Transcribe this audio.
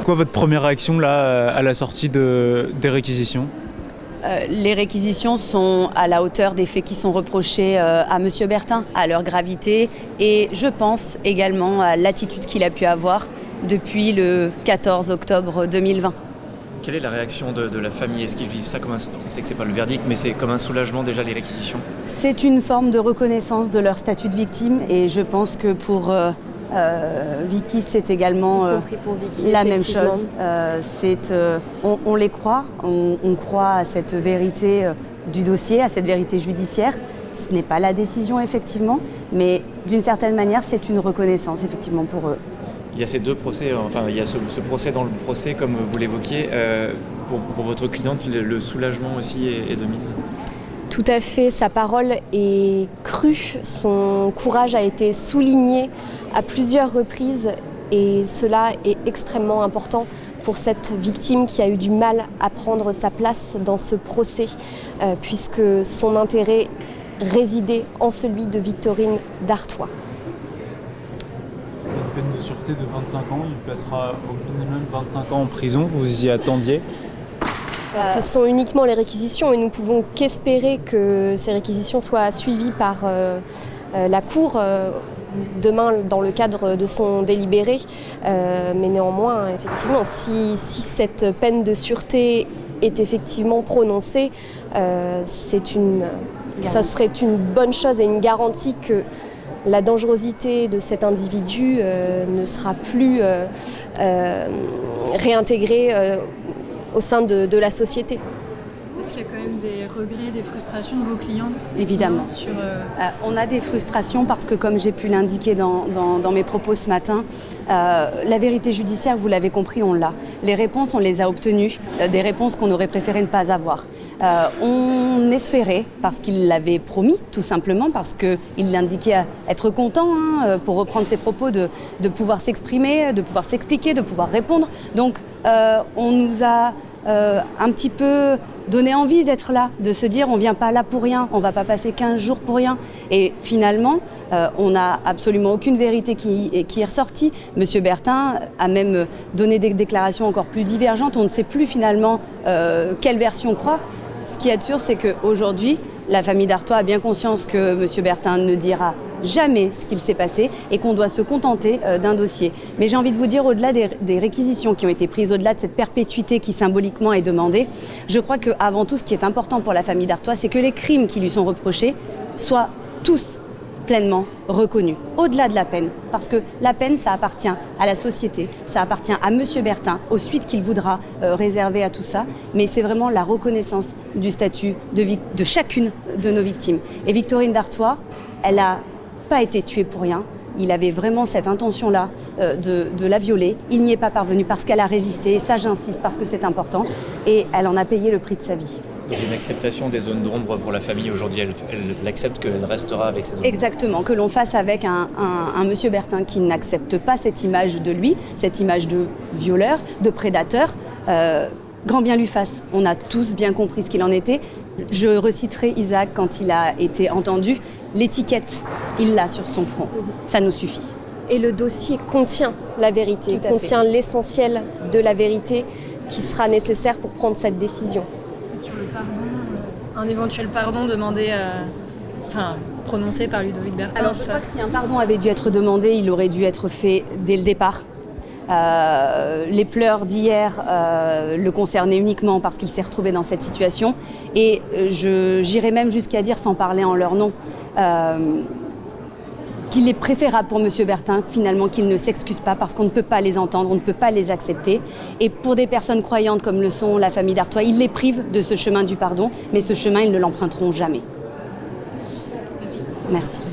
Quoi votre première réaction là à la sortie des réquisitions ? Les réquisitions sont à la hauteur des faits qui sont reprochés à M. Bertin, à leur gravité et je pense également à l'attitude qu'il a pu avoir depuis le 14 octobre 2020. Quelle est la réaction de la famille ? Est-ce qu'ils vivent ça comme un... On sait que c'est pas le verdict, mais c'est comme un soulagement déjà les réquisitions ? C'est une forme de reconnaissance de leur statut de victime et je pense que pour Vicky c'est également pour Vicky, la même chose. On les croit, on croit à cette vérité du dossier, à cette vérité judiciaire. Ce n'est pas la décision effectivement, mais d'une certaine manière c'est une reconnaissance effectivement pour eux. Il y a ces deux procès, enfin il y a ce procès dans le procès comme vous l'évoquiez. Pour votre cliente, le soulagement aussi est de mise ? Tout à fait, sa parole est crue, son courage a été souligné à plusieurs reprises et cela est extrêmement important pour cette victime qui a eu du mal à prendre sa place dans ce procès puisque son intérêt résidait en celui de Victorine Dartois. Une peine de sûreté de 25 ans, il passera au minimum 25 ans en prison, vous y attendiez ? Ce sont uniquement les réquisitions et nous pouvons qu'espérer que ces réquisitions soient suivies par la Cour demain dans le cadre de son délibéré. Mais néanmoins, effectivement, si cette peine de sûreté est effectivement prononcée, ça serait une bonne chose et une garantie que la dangerosité de cet individu ne sera plus réintégrée au sein de la société. Est-ce qu'il y a quand même des regrets, des frustrations de vos clientes ? Évidemment. On a des frustrations parce que, comme j'ai pu l'indiquer dans mes propos ce matin, la vérité judiciaire, vous l'avez compris, on l'a. Les réponses, on les a obtenues, des réponses qu'on aurait préféré ne pas avoir. On espérait, parce qu'il l'avait promis, tout simplement, parce qu'il l'indiquait être content, pour reprendre ses propos, de pouvoir s'exprimer, de pouvoir s'expliquer, de pouvoir répondre. Donc, on nous a un petit peu donné envie d'être là, de se dire on ne vient pas là pour rien, on ne va pas passer 15 jours pour rien. Et finalement, on n'a absolument aucune vérité qui est ressortie. Monsieur Bertin a même donné des déclarations encore plus divergentes. On ne sait plus finalement quelle version croire. Ce qui est sûr, c'est qu'aujourd'hui, la famille Dartois a bien conscience que monsieur Bertin ne dira jamais ce qu'il s'est passé et qu'on doit se contenter d'un dossier. Mais j'ai envie de vous dire, au-delà des réquisitions qui ont été prises, au-delà de cette perpétuité qui symboliquement est demandée, je crois qu'avant tout, ce qui est important pour la famille Dartois, c'est que les crimes qui lui sont reprochés soient tous pleinement reconnus, au-delà de la peine. Parce que la peine, ça appartient à la société, ça appartient à monsieur Bertin, aux suites qu'il voudra réserver à tout ça, mais c'est vraiment la reconnaissance du statut de chacune de nos victimes. Et Victorine Dartois, elle a pas été tuée pour rien. Il avait vraiment cette intention-là de la violer. Il n'y est pas parvenu parce qu'elle a résisté. Ça, j'insiste parce que c'est important. Et elle en a payé le prix de sa vie. Donc une acceptation des zones d'ombre pour la famille aujourd'hui, elle accepte qu'elle restera avec ces zones. Exactement, que l'on fasse avec un monsieur Bertin qui n'accepte pas cette image de lui, cette image de violeur, de prédateur. Grand bien lui fasse. On a tous bien compris ce qu'il en était. Je reciterai Isaac quand il a été entendu. L'étiquette, il l'a sur son front. Ça nous suffit. Et le dossier contient la vérité, contient l'essentiel de la vérité qui sera nécessaire pour prendre cette décision. Sur le pardon, un éventuel pardon demandé, prononcé par Ludovic Bertin. Alors je crois que si un pardon avait dû être demandé, il aurait dû être fait dès le départ. Les pleurs d'hier le concernaient uniquement parce qu'il s'est retrouvé dans cette situation. Et j'irais même jusqu'à dire, sans parler en leur nom, qu'il est préférable pour monsieur Bertin, finalement, qu'il ne s'excuse pas parce qu'on ne peut pas les entendre, on ne peut pas les accepter. Et pour des personnes croyantes comme le sont la famille Dartois, il les prive de ce chemin du pardon, mais ce chemin, ils ne l'emprunteront jamais. Merci.